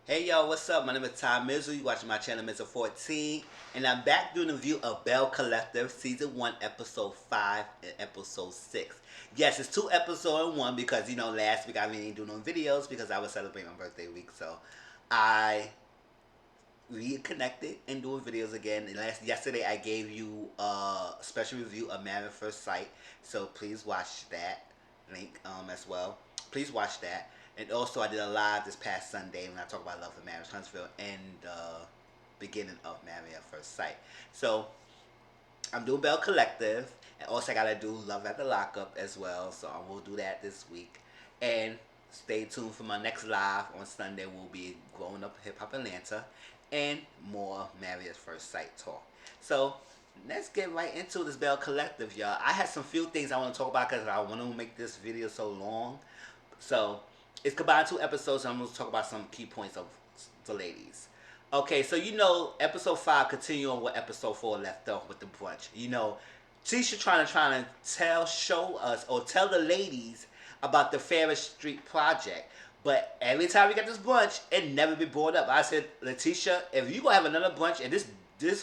Hey y'all, what's up? My name is Mizzle. You watching my channel Mizzle 14, and I'm back doing a review of Belle Collective Season 1, Episode 5 and Episode 6. Yes, it's 2 episodes in one because last week I really didn't do no videos because I was celebrating my birthday week, so I reconnected and doing videos again. And yesterday I gave you a special review of Married at First Sight, so please watch that link as well. Please watch that. And also I did a live this past Sunday when I talk about Love and Marriage Huntsville and the beginning of Married at First Sight. So I'm doing Belle Collective, and also I gotta do Love at the Lockup as well. So I will do that this week. And stay tuned for my next live on Sunday. Will be Growing Up Hip Hop Atlanta and more Married at First Sight talk. So let's get right into this Belle Collective, y'all. I had some few things I want to talk about because I want to make this video so long. So it's combined 2 episodes. So I'm going to talk about some key points of the ladies. Okay, so episode 5 continue on what episode 4 left off with the brunch. Tisha trying to show us or tell the ladies about the Ferris Street project. But every time we get this brunch, it never be brought up. I said, Letitia, if you gonna have another brunch and this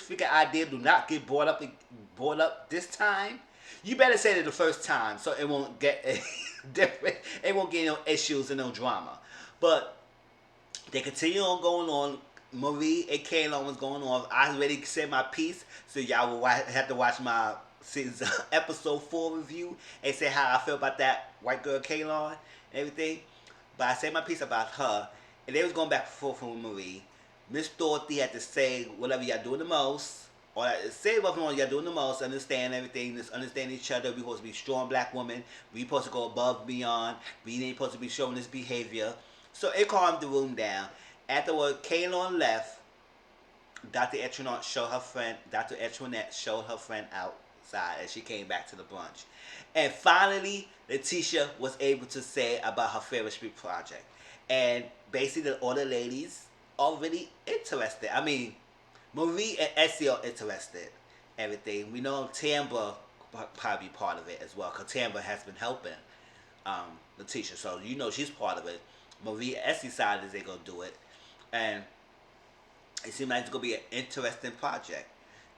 freaking idea do not get brought up this time, you better say it the first time so it won't get different. It won't get no issues and no drama. But they continue on going on. Marie and Kaylon was going on. I already said my piece, so y'all will have to watch my season episode 4 review and say how I feel about that white girl Kaylon and everything. But I said my piece about her, and they was going back and forth with Marie. Miss Dorothy had to say whatever y'all doing the most, or say whatever y'all doing the most, understand everything, just understand each other. We supposed to be strong black women. We supposed to go above and beyond. We ain't supposed to be showing this behavior. So it calmed the room down. Afterward, Kaylon left. Dr. Etronette showed her friend. Dr. Etronette showed her friend outside as she came back to the brunch. And finally, Letitia was able to say about her Ferris Street project. And basically, all the ladies are really interested. I mean, Marie and Essie are interested. Everything. We know Tambra probably part of it as well, because Tambra has been helping Letitia. So she's part of it. Marie and Essie side is they gonna do it. And it seems like it's gonna be an interesting project.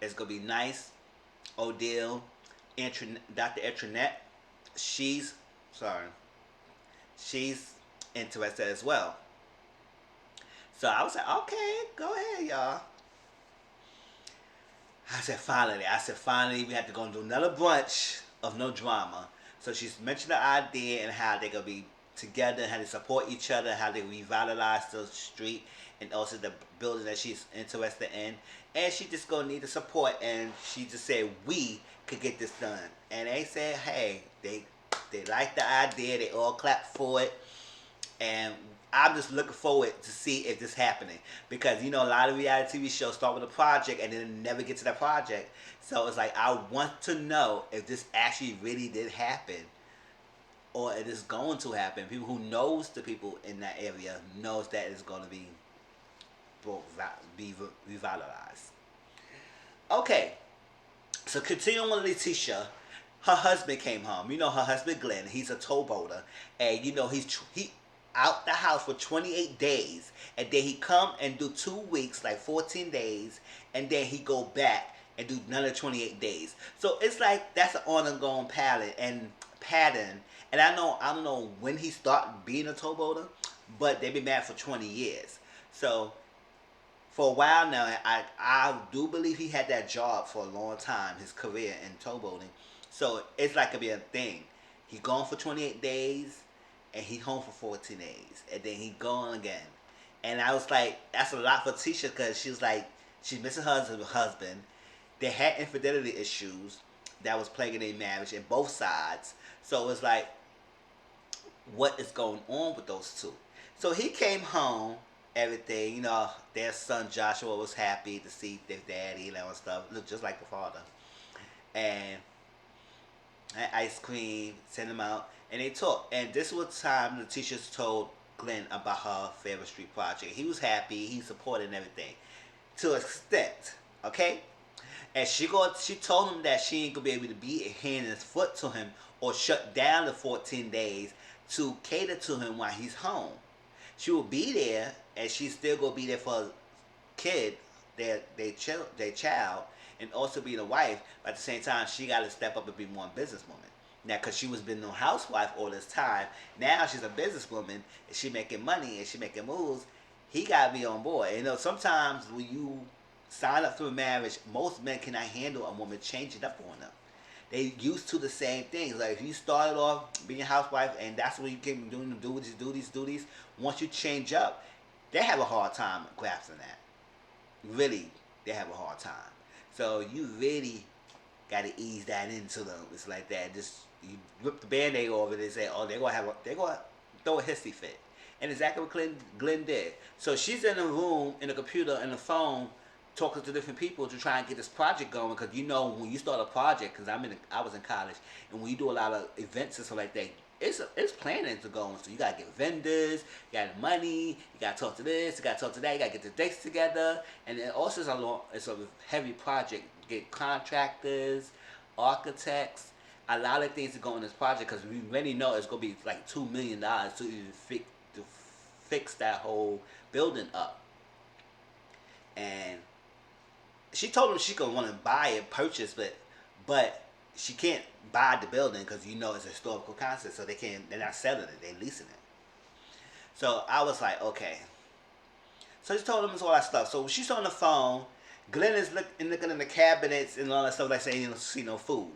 It's gonna be nice. Odile, Dr. Etronette, she's interested as well. So I was like, okay, go ahead, y'all. I said finally we have to go and do another brunch of no drama. So she's mentioned the idea and how they're gonna be together, how they support each other, how they revitalize the street and also the building that she's interested in. And she just gonna need the support, and she just said we could get this done. And they said, hey, they like the idea, they all clapped for it. And I'm just looking forward to see if this happening, because a lot of reality TV shows start with a project and then never get to that project. So it's like I want to know if this actually really did happen, or it is going to happen. People who knows the people in that area knows that it's going to be revitalized. Okay, so continuing with Letitia, her husband came home. Her husband Glenn. He's a towboater, and he out the house for 28 days, and then he come and do 2 weeks, like 14 days, and then he go back and do another 28 days. So it's like that's an ongoing pattern. And I don't know when he started being a towboater, but they've been married for 20 years. So for a while now, I do believe he had that job for a long time, his career in towboating. So it's like gonna be a thing. He gone for 28 days, and he home for 14 days, and then he gone again. And I was like, that's a lot for Tisha, because she was like, she's missing her husband. They had infidelity issues that was plaguing their marriage in both sides. So it's like, what is going on with those two? So he came home, everything, their son Joshua was happy to see their daddy and all that stuff. Looked just like the father. And had ice cream, sent him out, and they talked. And this was the time Letitia told Glenn about her Ferris Street project. He was happy, he supported everything. To an extent, okay? And she told him that she ain't gonna be able to be a hand and foot to him or shut down the 14 days to cater to him while he's home. she will be there, and she still gonna be there for a kid, their child, and also being a wife. But at the same time, she got to step up and be more a businesswoman. Now, because she was been no housewife all this time, now she's a businesswoman, and she making money, and she making moves. He got to be on board. You know, sometimes when you sign up for a marriage, most men cannot handle a woman changing up on them. They used to the same things. Like if you started off being a housewife and that's what you came doing, do these. Once you change up, they have a hard time grasping that. Really, they have a hard time. So you really got to ease that into them. It's like that. Just you rip the band-aid off it and say, oh, they're gonna throw a hissy fit. And exactly what Glenn did. So she's in a room, in a computer, and a phone, talking to different people to try and get this project going. Because you know, when you start a project, because I was in college, and when you do a lot of events and stuff like that, it's planning to go on. So you gotta get vendors, you got money, you gotta talk to this, you gotta talk to that, you gotta get the dates together, and then also it's a heavy project. Get contractors, architects, a lot of things to go in this project because we already know it's gonna be like $2 million to even fix that whole building up. And she told him she could want to buy it, purchase, but she can't buy the building because you know it's a historical concept, so they're not selling it, they're leasing it. So I was like, okay. So she told him all that stuff. So she's on the phone. Glenn is looking in the cabinets and all that stuff, like saying you don't see no food.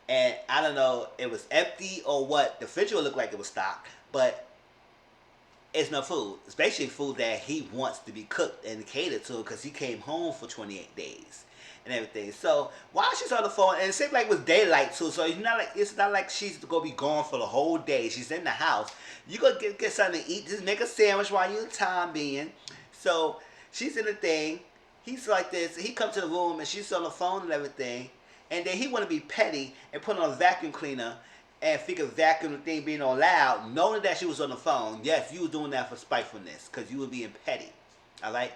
And I don't know, it was empty or what. The refrigerator looked like it was stocked, but it's no food. Especially food that he wants to be cooked and catered to because he came home for 28 days and everything. So while she's on the phone, and it seemed like it was daylight too, so it's not like she's gonna be gone for the whole day. She's in the house. You gonna get something to eat. Just make a sandwich while you're in time being. So she's in the thing. He's like this. He comes to the room and she's on the phone and everything. And then he want to be petty and put on a vacuum cleaner and figure vacuum the thing being all loud, knowing that she was on the phone. Yes, you was doing that for spitefulness because you were being petty. All right?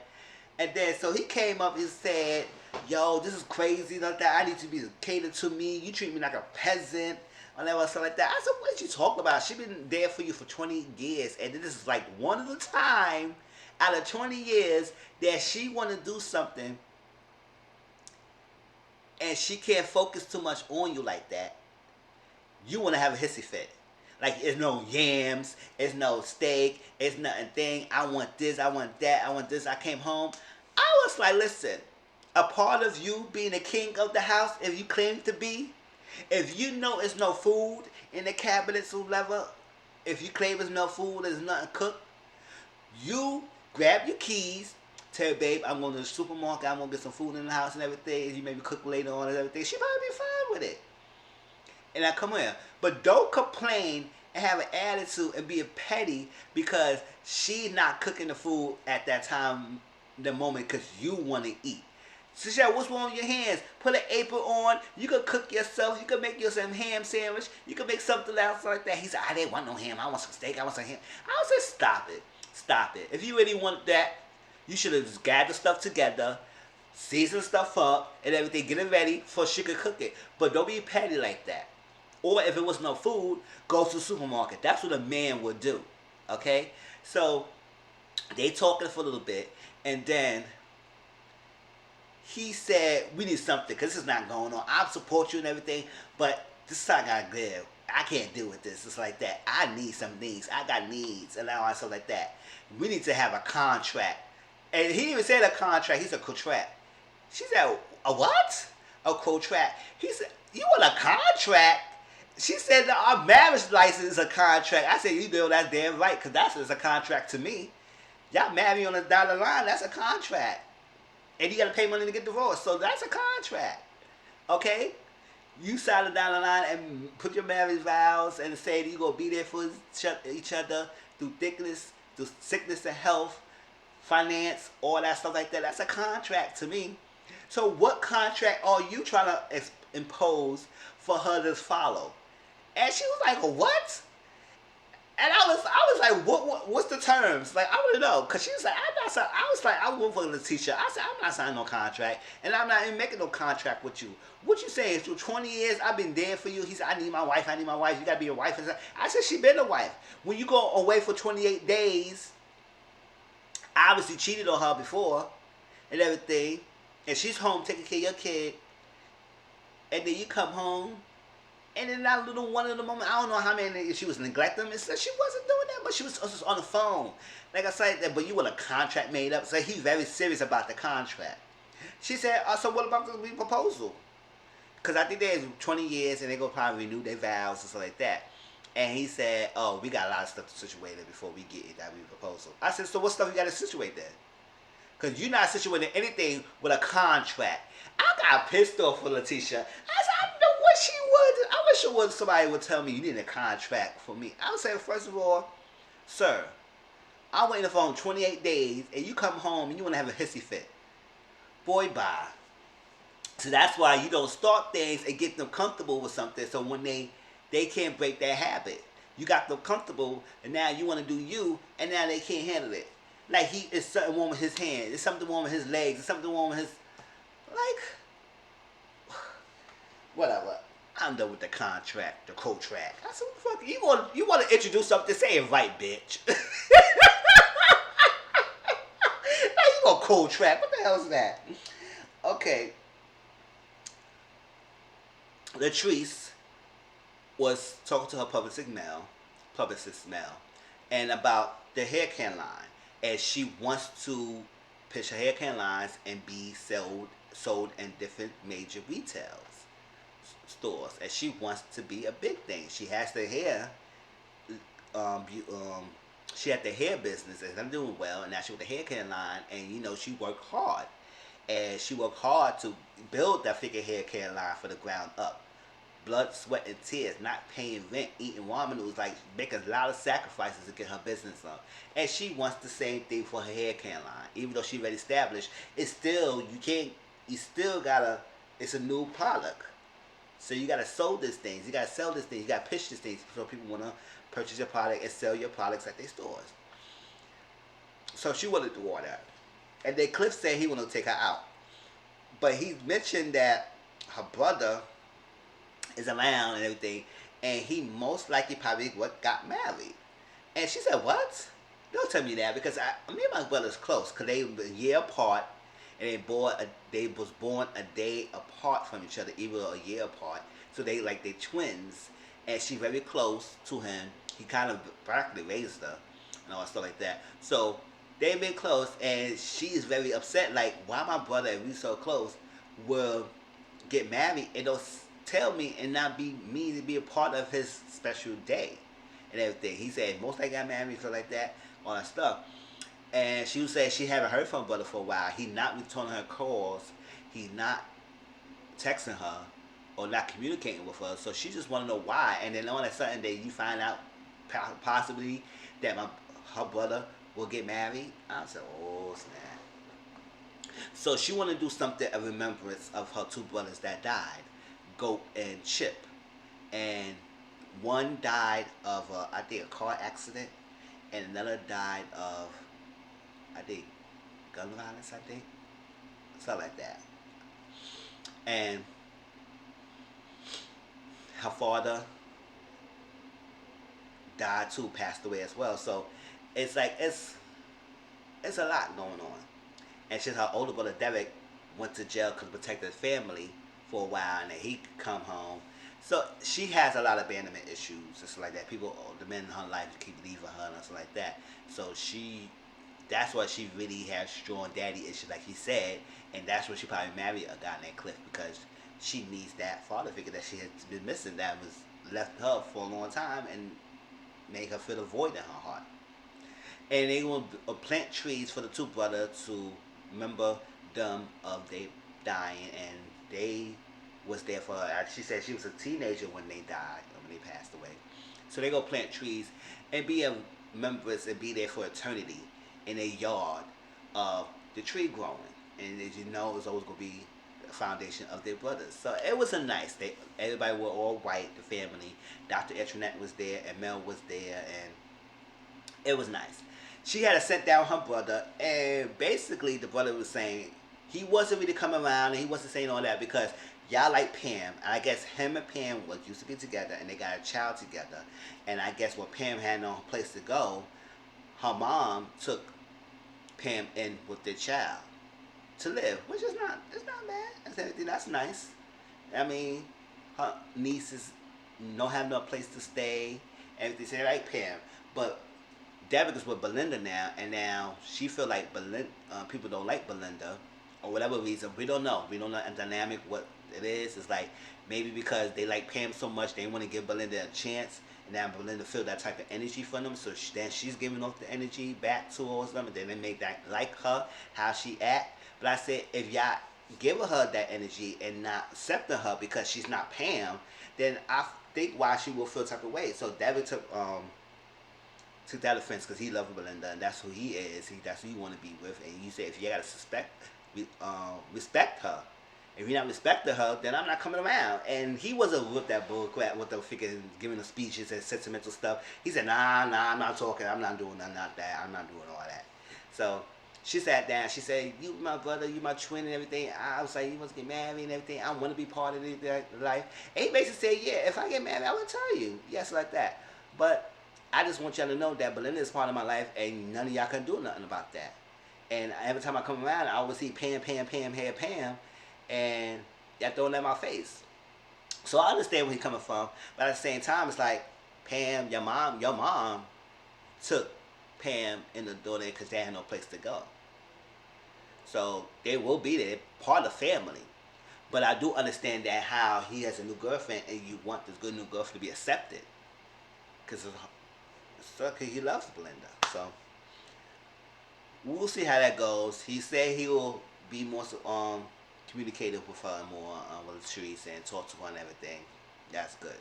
And then so he came up and said, yo, this is crazy like that. I need to be catered to me. You treat me like a peasant. Or something like that. I said, what did you talk about? She been there for you for 20 years. And this is like one of the time out of 20 years that she want to do something and she can't focus too much on you like that. You want to have a hissy fit. Like, it's no yams, it's no steak, it's nothing thing. I want this, I want that, I want this. I came home. I was like, listen, a part of you being the king of the house, if you claim to be, if you know it's no food in the cabinets or whatever, if you claim there's no food, there's nothing cooked, you grab your keys, tell babe, I'm going to the supermarket, I'm going to get some food in the house and everything, you maybe cook later on and everything. She probably be fine with it. And I come here. But don't complain and have an attitude and be petty because she's not cooking the food at that time, the moment, because you want to eat. So she said, what's wrong with your hands? Put an apron on. You can cook yourself. You can make yourself a ham sandwich. You can make something else like that. He said, I didn't want no ham. I want some steak. I want some ham. I was just, stop it. Stop it. If you really want that, you should have just gathered stuff together, season stuff up, and everything. Get it ready for she could cook it. But don't be petty like that. Or if it was no food, go to the supermarket. That's what a man would do. Okay? So, they talking for a little bit, and then he said, we need something, because this is not going on. I'll support you and everything, but this is how I got to live. I can't deal with this. It's like that. I need some needs. I got needs, and all that stuff like that. We need to have a contract. And he even said a contract. He said, contract. She said, a what? A contract. He said, you want a contract? She said that our marriage license is a contract. I said, you know, that's damn right, because that's a contract to me. Y'all marry on the dotted line, that's a contract. And you got to pay money to get divorced, so that's a contract. Okay? You sign the dotted line and put your marriage vows and say that you're going to be there for each other through thickness, through sickness and health, finance, all that stuff like that. That's a contract to me. So what contract are you trying to impose for her to follow? And she was like, what? And I was like, what's the terms? Like, I want to know. Because she was like, I was working for the teacher. I said, I'm not signing no contract. And I'm not even making no contract with you. What you saying? Through 20 years, I've been there for you. He said, I need my wife. You got to be a wife. I said, she been a wife. When you go away for 28 days, obviously cheated on her before and everything, and she's home taking care of your kid, and then you come home, and then that little one of the moment, I don't know how many she was neglecting him. It said she wasn't doing that, but she was just on the phone. Like I said, but you want a contract made up, so he's very serious about the contract. She said, so what about the proposal? Because I think there's 20 years, and they're going to probably renew their vows and stuff like that. And he said, oh, we got a lot of stuff to situate it before we get that proposal. I said, so what stuff you got to situate then? Because you're not situating anything with a contract. I got pissed off with Letitia. I said, I don't know what she was. I wish it was somebody would tell me you need a contract for me. I would say, first of all, sir, I'm waiting for 28 days, and you come home and you want to have a hissy fit. Boy, bye. So that's why you don't start things and get them comfortable with something. So when they can't break that habit. You got them comfortable, and now you want to do you, and now they can't handle it. Like it's something wrong with his hands. It's something wrong with his legs. It's something wrong with his, whatever. I'm done with the contract, the co-track. I said, what the fuck? You want to introduce something? Say it right, bitch. Now you gonna co-track? What the hell is that? Okay. Latrice was talking to her publicist Mel, and about the hair care line, and she wants to pitch her hair care lines and be sold in different major retail stores, and she wants to be a big thing. She has the hair, she had the hair business, and I'm doing well, and now she with the hair care line, and she worked hard, to build that figure hair care line for the ground up. Blood, sweat, and tears, not paying rent, eating ramen noodles, like making a lot of sacrifices to get her business up. And she wants the same thing for her hair care line. Even though she's already established, it's still, it's a new product. So you gotta sell this thing, you gotta pitch this thing so people wanna purchase your product and sell your products at their stores. So she wanted to do all that. And then Cliff said he wanted to take her out. But he mentioned that her brother is around and everything, and he most likely probably got married. And she said, what? Don't tell me that, because me and my brother's close, because they were a year apart, and they was born a day apart from each other, even a year apart. So they twins, and she's very close to him. He kind of practically raised her and all stuff like that. So they've been close, and she is very upset, like, why my brother, if we so close, will get married and don't tell me and not be me to be a part of his special day and everything. He said most likely got married, stuff like that, all that stuff. And she was saying she haven't heard from her brother for a while. He not returning her calls. He's not texting her or not communicating with her. So she just want to know why. And then all of a sudden, you find out possibly that her brother will get married. I said, oh snap. So she want to do something in remembrance of her two brothers that died, Goat and Chip. And one died of I think a car accident, and another died of, I think, gun violence, I think. Something like that. And her father died too, passed away as well. So it's like, it's a lot going on. And since her older brother Derek went to jail to protect his family for a while, and then he could come home. So she has a lot of abandonment issues, just like that. People, the men in her life keep leaving her and stuff like that. So that's why she really has strong daddy issues, like he said, and that's why she probably married a guy named Cliff, because she needs that father figure that she has been missing, that was left her for a long time and made her feel a void in her heart. And they will plant trees for the two brothers to remember them of their dying, and they was there for her. She said she was a teenager when they died, when they passed away. So they go plant trees and be a remembrance and be there for eternity in a yard of the tree growing. And as you know, it's always going to be the foundation of their brothers. So it was a nice day. Everybody were all white, the family. Dr. Etronette was there, and Mel was there, and it was nice. She had to sit down her brother, and basically the brother was saying he wasn't really coming around, and he wasn't saying all that because y'all like Pam, and I guess him and Pam used to be together, and they got a child together. And I guess when Pam had no place to go, her mom took Pam in with their child to live, which is not, it's not bad. That's everything. That's nice. I mean, her nieces don't have no place to stay. Everything. Say right, Pam, but Derek is with Belinda now, and now she feel like people don't like Belinda, or whatever reason. We don't know. We don't know the dynamic what it is. It's like maybe because they like Pam so much, they want to give Belinda a chance, and now Belinda feel that type of energy from them. So then she's giving off the energy back towards them, and then they make that like her how she act. But I said if y'all giving her that energy and not accepting her because she's not Pam, then I think why she will feel type of way. So David took that offense because he loves Belinda and that's who he is. That's who you want to be with. And you say if you gotta respect her. If you're not respecting her, then I'm not coming around. And he wasn't with that bull crap with the freaking giving the speeches and sentimental stuff. He said, nah, I'm not talking. I'm not doing none of that. I'm not doing all that. So she sat down. She said, you my brother, you my twin and everything. I was like, you must get married and everything. I want to be part of the life. And he basically said, yeah, if I get married, I will tell you. Yes, like that. But I just want y'all to know that Belinda is part of my life and none of y'all can do nothing about that. And every time I come around, I always see Pam, hair Pam, and y'all throwing that in my face. So I understand where he's coming from, but at the same time, it's like, Pam, your mom took Pam in the door there because they had no place to go. So they will be there, part of the family. But I do understand that how he has a new girlfriend and you want this good new girlfriend to be accepted. Because he loves Belinda. So we'll see how that goes. He said he will be more communicative with her more with Latrice and talk to her and everything. That's good.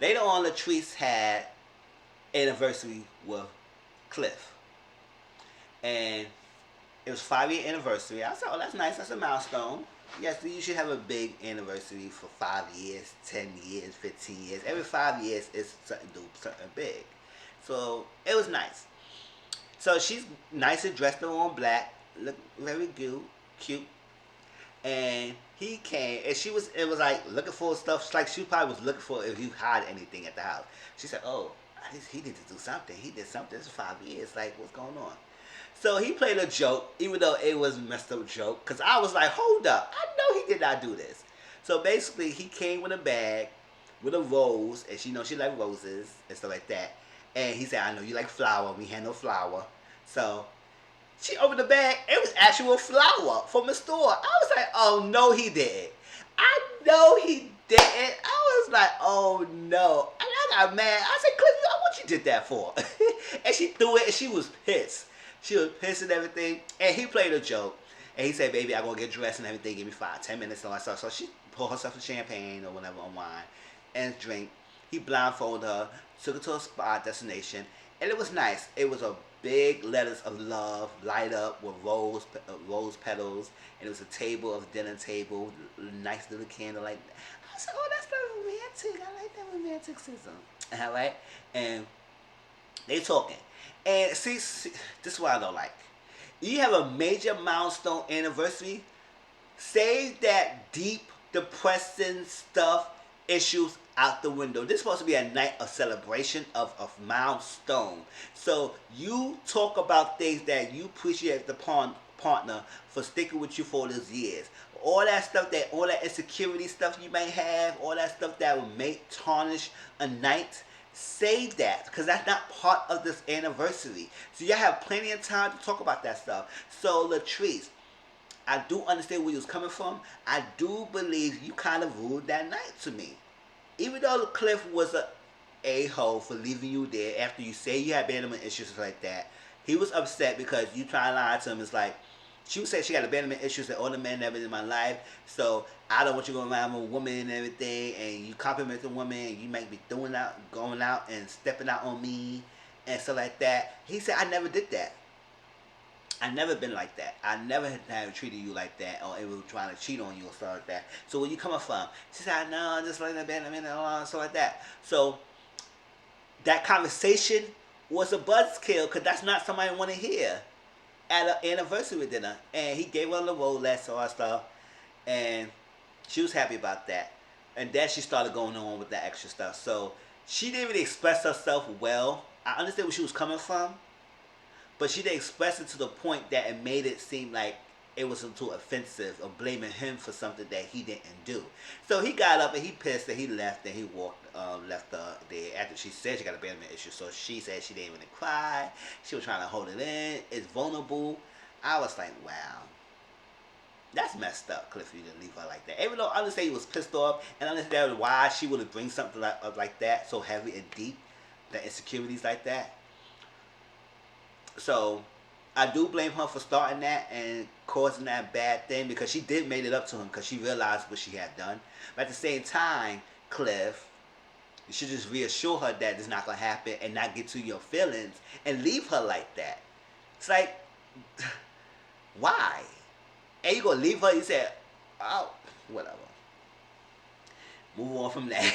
Later on, Latrice had anniversary with Cliff. And it was 5-year anniversary. I said, oh, that's nice. That's a milestone. Yes, you should have a big anniversary for 5 years, 10 years, 15 years. Every 5 years is something big. So it was nice. So she's nice and dressed all in black, look very cute. And he came, and it was like looking for stuff. Like she probably was looking for if you hide anything at the house. She said, oh, he needs to do something. He did something. It's 5 years. Like, what's going on? So he played a joke, even though it was a messed up joke, because I was like, hold up, I know he did not do this. So basically, he came with a bag, with a rose, and she knows she likes roses and stuff like that. And he said, I know you like flower. We had no flower. So she opened the bag. It was actual flour from the store. I was like, oh, no, he didn't. I know he didn't. I was like, oh, no. And I got mad. I said, Cliff, what you did that for? And she threw it, and she was pissed. She was pissed and everything. And he played a joke. And he said, baby, I'm going to get dressed and everything. Give me 5-10 minutes and all that stuff. So she poured herself some champagne or whatever on wine and drink. He blindfolded her, took her to a spa destination. And it was nice. It was a big letters of love, light up with rose petals. And it was a table, a dinner table, nice little candle like that. I said, oh, that's romantic. I like that romanticism. All right? And they talking. And see, this is what I don't like. You have a major milestone anniversary, save that deep, depressing stuff, issues out the window. This is supposed to be a night of celebration of milestone. So you talk about things that you appreciate the partner for sticking with you for all those years. All that stuff, all that insecurity stuff you may have, all that stuff that will make tarnish a night. Save that, because that's not part of this anniversary. So y'all have plenty of time to talk about that stuff. So Latrice, I do understand where you was coming from. I do believe you kind of ruined that night to me. Even though Cliff was a a-hole for leaving you there after you say you had abandonment issues like that, he was upset because you trying to lie to him. It's like, she would say she got abandonment issues and all the men ever in my life, so I don't want you going around with a woman and everything, and you compliment the woman, and you might be going out and stepping out on me, and stuff like that. He said, I never did that. I never been like that. I never had treated you like that, or ever trying to cheat on you or stuff like that. So where you coming from? She said, no, just like abandonment and stuff like that. So that conversation was a buzzkill, because that's not somebody I want to hear at an anniversary dinner. And he gave her the Rolex, all that stuff, and she was happy about that. And then she started going on with that extra stuff. So she didn't really express herself well. I understand where she was coming from, but she didn't express it to the point that it made it seem like it was too offensive or blaming him for something that he didn't do. So he got up and he pissed and he left and he walked, left there after she said she got abandonment issues. So she said she didn't really cry. She was trying to hold it in. It's vulnerable. I was like, wow. That's messed up, Cliff, you didn't leave her like that. Even though I understand he was pissed off and I understand why she would bring something like that so heavy and deep, the insecurities like that. So I do blame her for starting that and causing that bad thing because she did made it up to him because she realized what she had done. But at the same time, Cliff, you should just reassure her that it's not gonna happen and not get to your feelings and leave her like that. It's like, why? And you gonna leave her? You said, oh, whatever. Move on from that.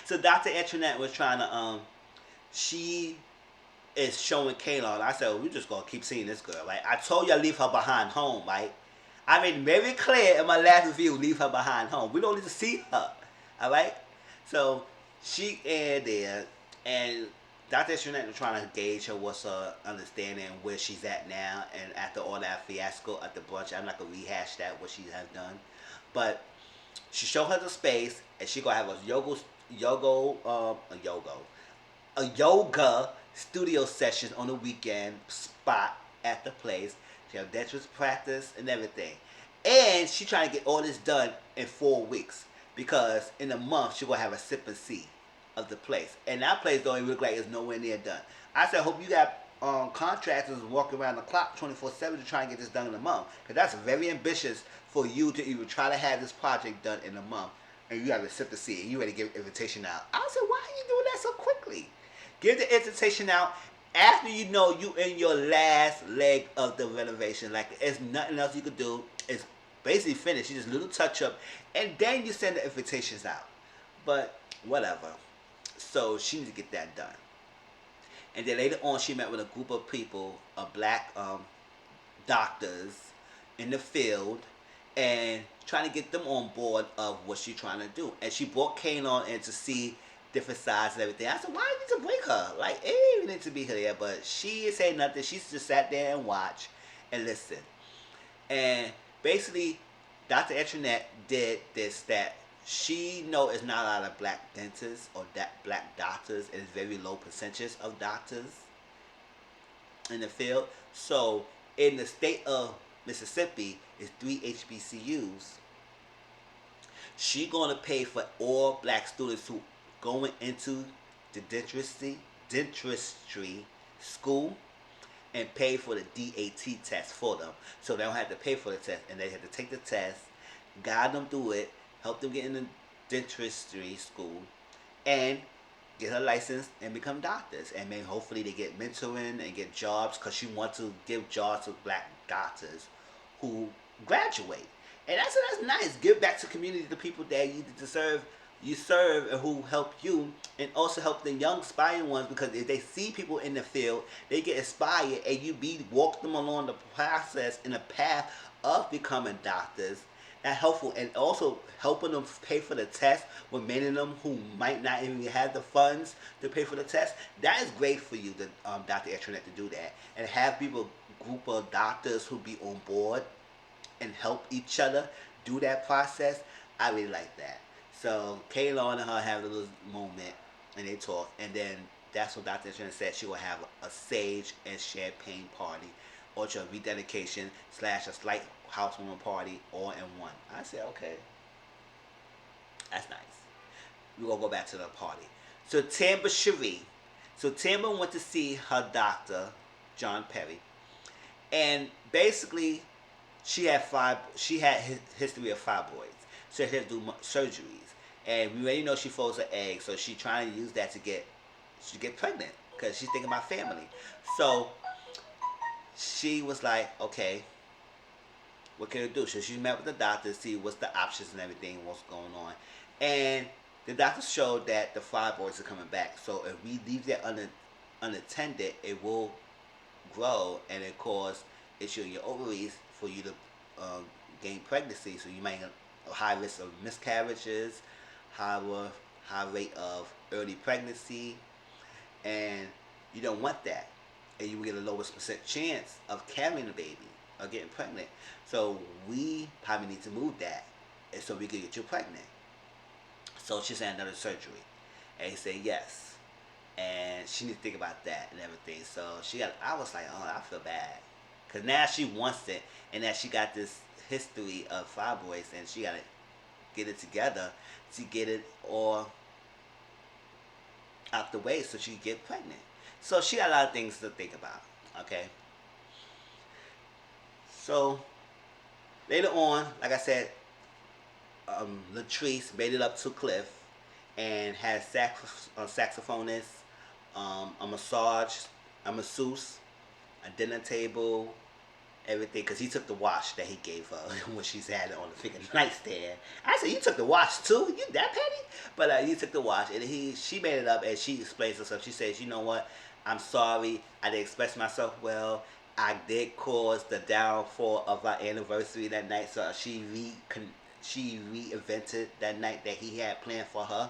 So Dr. Antoinette was trying to she is showing Kaylon. I said, well, we just gonna keep seeing this girl, right? I told you I leave her behind home, right? I made it very clear in my last review, leave her behind home. We don't need to see her, all right? So she in there, and Dr. Antoinette was trying to gauge her what's her understanding where she's at now, and after all that fiasco at the brunch, I'm not gonna rehash that what she has done, but she showed her the space, and she gonna have a yoga studio session on the weekend spot at the place. She have dentist practice and everything. And she trying to get all this done in 4 weeks. Because in a month she gonna have a sip and see of the place. And that place don't even look like it's nowhere near done. I said, I hope you got contractors walking around the clock 24/7 to try and get this done in a month. Because that's very ambitious for you to even try to have this project done in a month. And you have a sip to see and you ready to give an invitation out. I said, why are you doing that so quickly? Give the invitation out after you know you in your last leg of the renovation. Like, there's nothing else you could do. It's basically finished. You just a little touch up. And then you send the invitations out. But whatever. So she needs to get that done. And then later on she met with a group of people, black doctors in the field, and trying to get them on board of what she's trying to do. And she brought Kane on in to see different sides and everything. I said, why do you need to bring her? Like, it didn't even need to be her there, but she ain't saying nothing. She just sat there and watched and listened. And basically, Dr. Antoinette did this, that she know it's not a lot of black dentists or black doctors. It's very low percentages of doctors in the field. So in the state of Mississippi, it's 3 HBCUs. She gonna pay for all black students who going into the dentistry school and pay for the DAT test for them. So they don't have to pay for the test, and they have to take the test, guide them through it, help them get in the dentistry school, and get her license and become doctors. And then hopefully they get mentoring and get jobs, because she wants to give jobs to black doctors who graduate. And that's nice. Give back to community, the people that you serve and who help you, and also help the young aspiring ones, because if they see people in the field, they get inspired, and you walk them along the process in the path of becoming doctors. That's helpful, and also helping them pay for the test with many of them who might not even have the funds to pay for the test. That is great for you, Dr. Antoinette, to do that, and have people, group of doctors who be on board and help each other do that process. I really like that. So Kayla and her have a little moment, and they talk, and then that's what Dr. Antoinette said. She will have a sage and champagne party, or a rededication / a slight housewarming party, all in one. I said, okay, that's nice. We're gonna go back to the party. So Tamba Cherie. So Tamba went to see her doctor, John Perry, and basically she had history of fibroids, so she had to do surgeries, and we already know she froze her egg, so she's trying to use that to get pregnant, because she's thinking about family. So she was like, okay, what can I do? So she met with the doctor to see what's the options and everything, what's going on, and the doctor showed that the fibroids are coming back. So if we leave that unattended, it will grow and it cause issue in your ovaries for you to gain pregnancy. So you might have a high risk of miscarriages, high rate of early pregnancy, and you don't want that. and you will get a lowest percent chance of carrying a baby or getting pregnant. So we probably need to move that, and so we can get you pregnant. So she said another surgery, and he said yes, and she needs to think about that and everything. So she got. I was like, oh, I feel bad, cause now she wants it, and now she got this history of fibroids, and she gotta get it together to get it all out the way so she can get pregnant. So she got a lot of things to think about. Okay. So later on, like I said, Latrice made it up to Cliff and had a saxophonist, a massage, a masseuse, a dinner table, everything. Because he took the watch that he gave her when she's had it on the freaking nightstand. I said, you took the watch too? You that petty? But you took the watch, and she made it up, and she explains herself. She says, you know what? I'm sorry. I didn't express myself well. I did cause the downfall of our anniversary that night, so she reinvented that night that he had planned for her.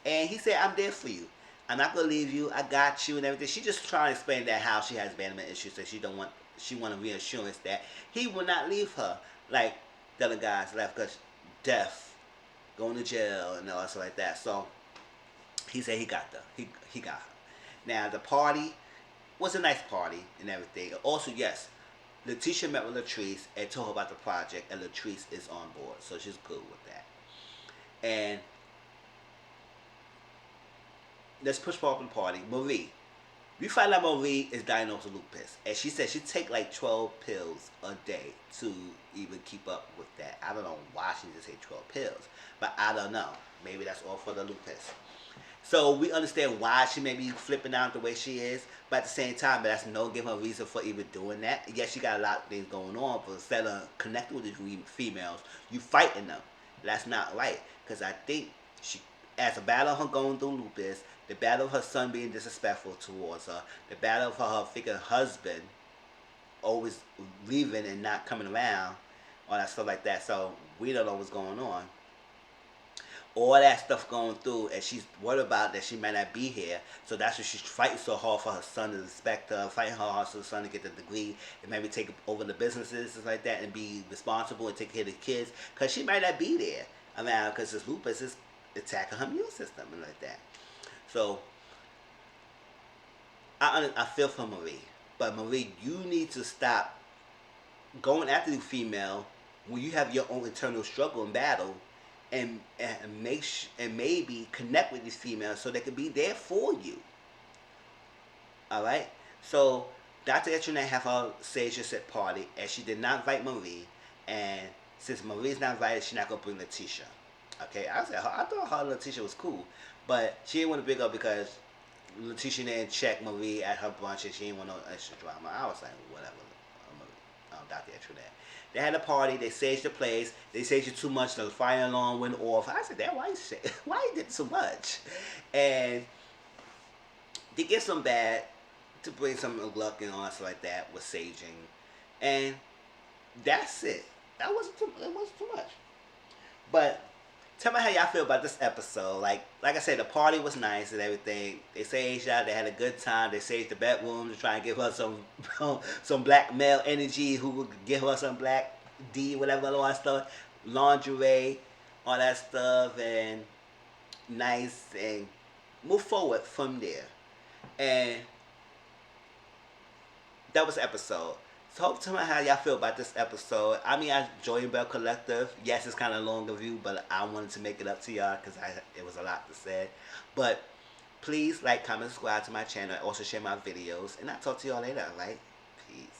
And he said, I'm there for you. I'm not gonna leave you. I got you and everything. She just trying to explain that how she has abandonment issues, so she want a reassurance that he will not leave her like the other guys left, because death, going to jail and all stuff like that. So he said he got he got her. Now the party was a nice party and everything. Also, yes, Letitia met with Latrice and told her about the project, and Latrice is on board, so she's good with that. And let's push forward the party. Marie. We find out Marie is diagnosed with lupus, and she said she take like 12 pills a day to even keep up with that. I don't know why she just take 12 pills, but I don't know. Maybe that's all for the lupus. So we understand why she may be flipping out the way she is, but at the same time, that's no give her a reason for even doing that. Yes, she got a lot of things going on, but instead of connecting with these females, you fighting them. That's not right, because I think she, as a battle of her going through lupus, the battle of her son being disrespectful towards her, the battle of her freaking husband always leaving and not coming around, all that stuff like that. So we don't know what's going on. All that stuff going through, and she's worried about that she might not be here. So that's why she's fighting so hard for her son to respect her, fighting hard for her son to get the degree, and maybe take over the businesses and like that, and be responsible and take care of the kids, because she might not be there. I mean, because this lupus is attacking her immune system and like that. So I feel for Marie, but Marie, you need to stop going after the female when you have your own internal struggle and battle, and maybe connect with these females so they can be there for you. All right. So Dr. Etrina have her Sage Your Set party, and she did not invite Marie. And since Marie's not invited, she's not gonna bring Letitia. Okay. I thought her and Letitia was cool, but she didn't want to bring up because Letitia didn't check Marie at her brunch, and she didn't want no extra drama. I was like, whatever. Dr. Etrina. They had a party. They saged the place. They saged it too much. The fire alarm went off. I said, "Damn, why you did so much?" And they get some bad to bring some luck and all stuff like that with saging, and that's it. It wasn't too much. But tell me how y'all feel about this episode. Like I said, the party was nice and everything. They saged out. They had a good time. They saged the bedroom to try and give her some some black male energy, who would give her some black D, whatever, all that stuff, lingerie, all that stuff, and nice, and move forward from there. And that was the episode. So hope to know how y'all feel about this episode. I mean, I enjoy Belle Collective. Yes, it's kind of long of you, but I wanted to make it up to y'all because it was a lot to say. But please like, comment, subscribe to my channel. Also share my videos. And I'll talk to y'all later, alright? Peace.